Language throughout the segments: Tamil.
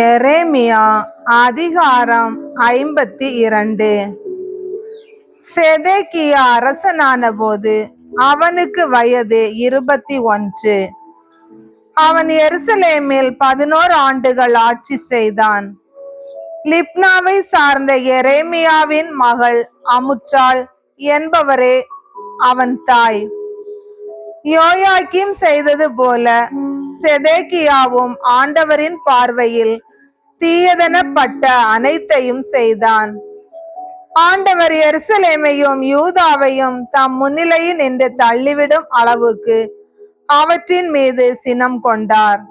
எரேமியா அதிகாரம் 52. செதேக்கியா அரசனான போது அவனுக்கு வயது 21. அவன் எருசலேமில் 11 ஆண்டுகள் ஆட்சி செய்தான். லிப்னாவை சார்ந்த எரேமியாவின் மகள் அமுற்றாள் என்பவரே அவன் தாய். யோயாக்கீம் செய்தது போல செதேக்கியாவும் ஆண்டவரின் பார்வையில் தீயதெனப்பட்ட அனைத்தையும் செய்தான். ஆண்டவர் எருசலேமையும் யூதாவையும் தம் முன்னிலையில் நின்று தள்ளிவிடும் அளவுக்கு அவற்றின் மீது சினம் கொண்டார்.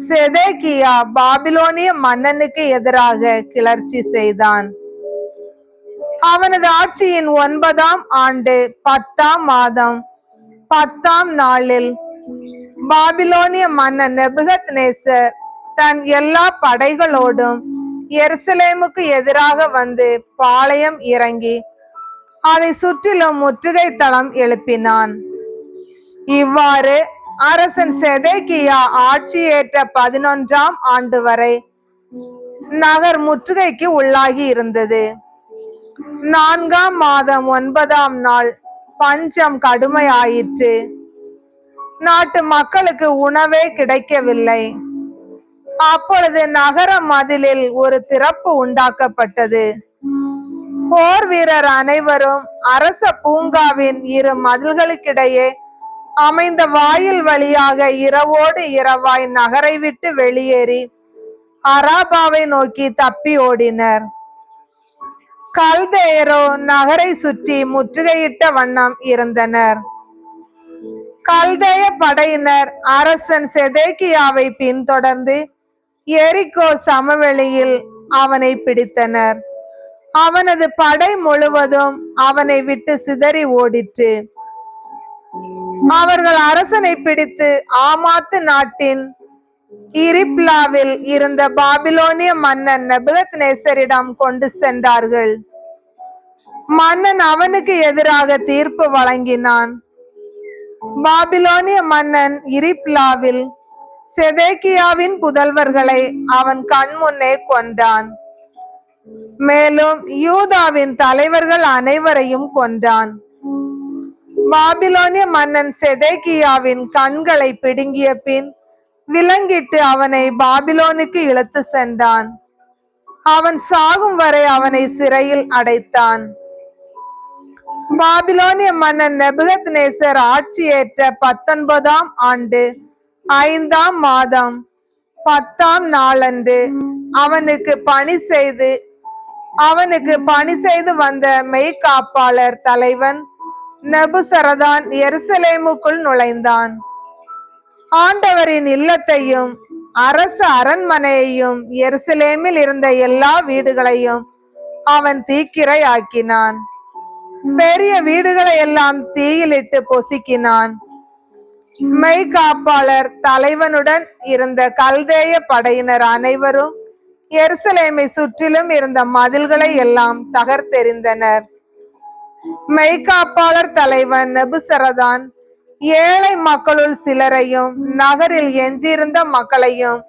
செதேக்கியா பாபிலோனிய மன்னனுக்கு எதிராக கிளர்ச்சி செய்தான். அவனது ஆட்சியின் 9ஆம் ஆண்டு 10ஆம் மாதம் 10ஆம் நாளில் பாபிலோனிய மன்னன் நேபுகத்நேசர் தன் எல்லா படைகளோடும் எருசலேமுக்கு எதிராக வந்து பாளையம் இறங்கி அதை சுற்றிலும் முற்றுகை தளம் எழுப்பினான். இவ்வாறு அரசன் செதேக்கியா ஆட்சியேற்ற 11ஆம் ஆண்டு வரை நகர் முற்றுகைக்கு உள்ளாகி இருந்தது. 4ஆம் மாதம் 9ஆம் நாள் பஞ்சம் கடுமையாயிற்று. நாட்டு மக்களுக்கு உணவே கிடைக்கவில்லை. அப்பொழுது நகர மதிலில் ஒரு திறப்பு உண்டாக்கப்பட்டது. போர் வீரர் அனைவரும் அரச பூங்காவின் 2 மதில்களுக்கிடையே அமைந்த வாயில் வழியாக இரவோடு இரவாய் நகரை விட்டு வெளியேறி அராபாவை நோக்கி தப்பி ஓடினர். கல்தேயரோ நகரை சுற்றி முற்றுகையிட்ட வண்ணம் இருந்தனர். கல்தேய படையினர் அரசன் செதேக்கியாவை பின்தொடர்ந்து எரிகோ சமவெளியில் அவனை பிடித்தனர். அவனது படை முழுவதும் அவனை விட்டு சிதறி ஓடிற்று. அவர்கள் அரசனை பிடித்து ஆமாத்து நாட்டின் இரிப்லாவில் இருந்த பாபிலோனிய மன்னன் நேபுகத்நேசரிடம் கொண்டு சென்றார்கள். மன்னன் அவனுக்கு எதிராக தீர்ப்பு வழங்கினான். பாபிலோனிய மன்னன் இரிப்லாவில் செதேக்கியாவின் புதல்வர்களை அவன் கண்முன்னே கொன்றான். மேலும் யூதாவின் தலைவர்கள் அனைவரையும் கொன்றான். பாபிலோனிய மன்னன் செதேக்கியாவின் கண்களை பிடுங்கிய பின் விலங்கிட்டு அவனை பாபிலோனுக்கு இழுத்து சென்றான். அவன் சாகும் வரை அவனை சிறையில் அடைத்தான். பாபிலோனிய மன்னன் நேபுகத்நேசர் ஆட்சியேற்ற 19ஆம் ஆண்டு 5ஆம் மாதம் 10ஆம் நாளன்று அவனுக்கு பணி செய்து வந்த மெய்காப்பாளர் தலைவன் நெபுசரதான் எருசலேமுக்குள் நுழைந்தான். ஆண்டவரின் இல்லத்தையும் அரச அரண்மனையையும் எருசலேமில் இருந்த எல்லா வீடுகளையும் அவன் தீக்கிரை ஆக்கினான். பெரிய வீடுகளை எல்லாம் தீயிலிட்டு பொசுக்கினான். மெய்காப்பாளர் தலைவனுடன் இருந்த கல்தேய படையினர் அனைவரும் எருசலேமை சுற்றிலும் இருந்த மதில்களை எல்லாம் தகர்த்தெறிந்தனர். மெய்காப்பாளர் தலைவன் நெபுசரதான் ஏழை மக்களுள் சிலரையும் நகரில் எஞ்சியிருந்த மக்களையும்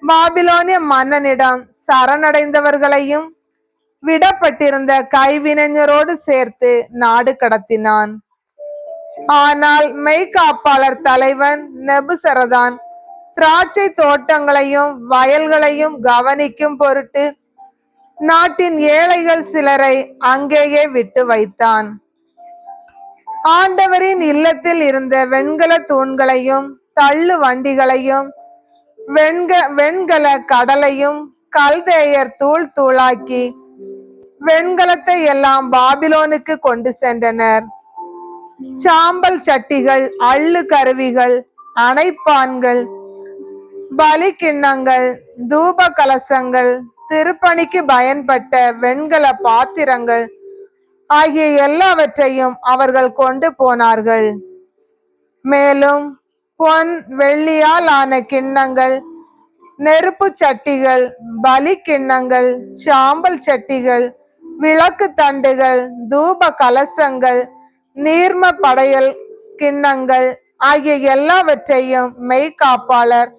பாபிலோனிய மன்னனிடம் சரணடைந்தவர்களையும் விடப்பட்டிருந்த கைவினைஞரோடு சேர்த்து நாடு கடத்தினான். ஆனால் மெய்காப்பாளர் தலைவன் நெபுசரதான் திராட்சை தோட்டங்களையும் வயல்களையும் கவனிக்கும் பொருட்டு நாட்டின் ஏழைகள் சிலரை அங்கேயே விட்டு வைத்தான். ஆண்டவரின் இல்லத்தில் இருந்த வெண்கல தூண்களையும் தள்ளு வண்டிகளையும் வெண்கல கடலையும் கல்தேயர் தூள் தூளாக்கி வெண்கலத்தை எல்லாம் பாபிலோனுக்கு கொண்டு சென்றனர். சாம்பல் சட்டிகள், அள்ளு கருவிகள், அணைப்பான்கள், பலி கிண்ணங்கள், தூப கலசங்கள், திருப்பணிக்கு பயன்பட்ட வெண்கல பாத்திரங்கள் ஆகிய எல்லாவற்றையும் அவர்கள் கொண்டு போனார்கள். மேலும் பொன் வெள்ளியால் ஆன கிண்ணங்கள், நெருப்பு சட்டிகள், பலி கிண்ணங்கள், சாம்பல் சட்டிகள், விளக்கு தண்டுகள், தூப கலசங்கள், நீர்ம படையல் கிண்ணங்கள் ஆகிய எல்லாவற்றையும் மெய்காப்பாளர்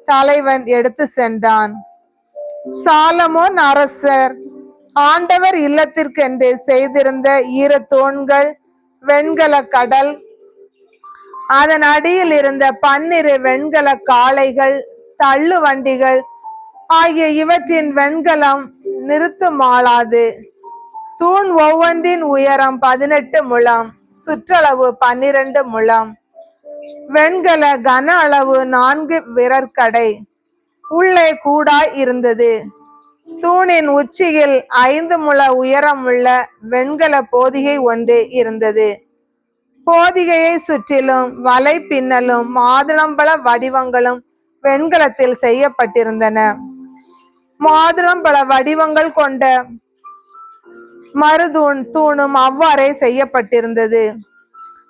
தலைவன் எடுத்து சென்றான். சாலமோன் அரசர் ஆண்டவர் இல்லத்திற்கென்று செய்திருந்த ஈரத்தூண்கள், வெண்கல கடல், அதன் அடியில் இருந்த 12 வெண்கல காளைகள், தள்ளு வண்டிகள் ஆகிய இவற்றின் வெண்கலம் நிறுத்துமாளாது. தூண் ஒவ்வொன்றின் உயரம் 18 முழம், சுற்றளவு 12 முழம். வெண்கல கன அளவு 4 விரற்கடை. உள்ளே கூடாய் இருந்தது. தூணின் உச்சியில் 5 முழ உயரமுள்ள வெண்கல போதிகை ஒன்று இருந்தது. போதிகையை சுற்றிலும் வலை பின்னலும் மாதுளம்பழ வடிவங்களும் வெண்கலத்தில் செய்யப்பட்டிருந்தன. மாதுளம்பழ வடிவங்கள் கொண்ட தூணும் அவ்வாறே செய்யப்பட்டிருந்தது.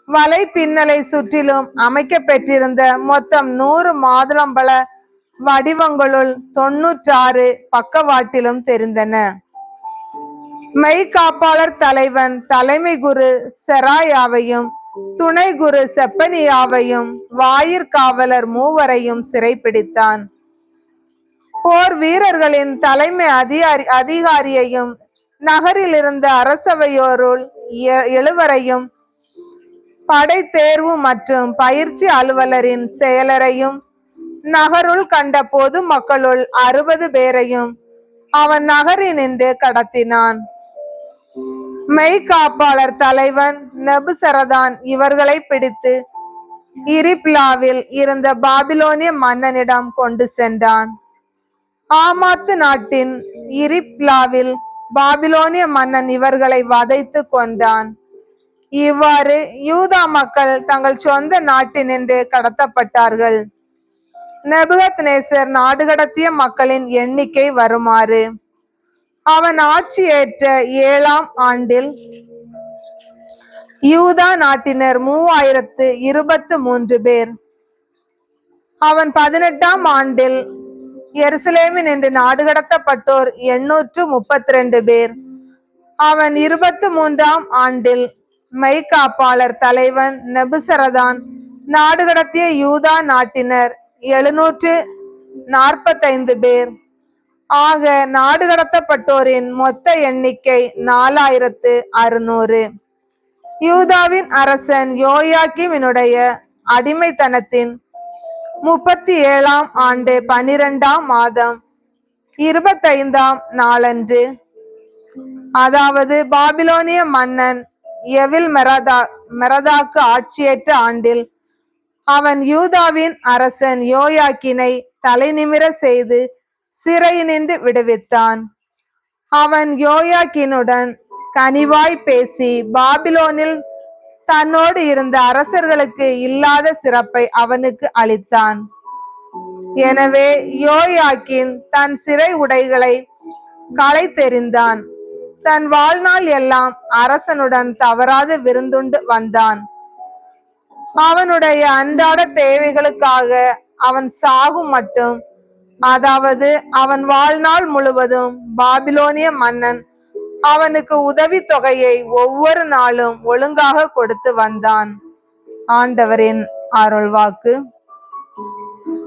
வலை பின்னலை சுற்றிலும் அமைக்க பெற்றிருந்த மொத்தம் 100 மாதுளம்பழ வடிவங்களுள் 96 பக்கவாட்டிலும் தெரிந்தன. மெய்காப்பாளர் தலைவன் தலைமை குரு செராயாவையும் துணை குரு செப்பனியாவையும் வாயிற்காவலர் 3வரையும் சிறைப்பிடித்தான். போர் வீரர்களின் தலைமை அதிகாரியையும் நகரில் இருந்த அரசவையோருள் 7வரையும் படை தேர்வு மற்றும் பயிற்சி அலுவலரின் செயலரையும் நகருள் கண்ட பொது மக்களுள் 60 பேரையும் அவன் நகரினின்று கடத்தினான். மெய்காப்பாளர் தலைவன் நெபுசரதான் இவர்களை பிடித்து இரிப்லாவில் இருந்த பாபிலோனிய மன்னனிடம் கொண்டு சென்றான். ஆமாத்து நாட்டின் இரிப்லாவில் பாபிலோனிய மன்னன் இவர்களை வதைத்து கொன்றான். இவ்வாறு யூதா மக்கள் தங்கள் சொந்த நாட்டினின்று கடத்தப்பட்டார்கள். நெபுகத்நேசர் நாடு கடத்திய மக்களின் எண்ணிக்கை வருமாறு: அவன் ஆட்சியேற்ற 7ஆம் ஆண்டில் யூதா நாட்டினர் 3023 பேர். அவன் 18ஆம் ஆண்டில் எருசலேமில் நின்று நாடு கடத்தப்பட்டோர் 832 பேர். அவன் 23ஆம் ஆண்டில் மெய்காப்பாளர் தலைவன் நெபுசரதான் நாடு கடத்திய யூதா நாட்டினர் 745 பேர். ஆக நாடு கடத்தப்பட்டோரின் மொத்த எண்ணிக்கை 4600. யூதாவின் அரசன் யோயாக்கீமினுடைய அடிமைத்தனத்தின் 37ஆம் ஆண்டு 12ஆம் மாதம் 25ஆம் நாளன்று, அதாவது பாபிலோனிய மன்னன் எவில் மெரதாக்கு ஆட்சியேற்ற ஆண்டில், அவன் யூதாவின் அரசன் யோயாக்கினை தலை நிமிர செய்து சிறையினின்று விடுவித்தான். அவன் யோயாக்கினுடன் கனிவாய் பேசி பாபிலோனில் தன்னோடு இருந்த அரசர்களுக்கு இல்லாத சிறப்பை அவனுக்கு அளித்தான். எனவே யோயாக்கின் தன் சிறை உடைகளை களைத்தெறிந்தான். தன் வாழ்நாள் எல்லாம் அரசனுடன் தவறாது விருந்துண்டு வந்தான். அவனுடைய அன்றாட தேவைகளுக்காக அவன் சாகும் மட்டும், அதாவது அவன் வாழ்நாள் முழுவதும், பாபிலோனிய மன்னன் அவனுக்கு உதவி தொகையை ஒவ்வொரு நாளும் ஒழுங்காக கொடுத்து வந்தான். ஆண்டவரின் அருள்வாக்கு.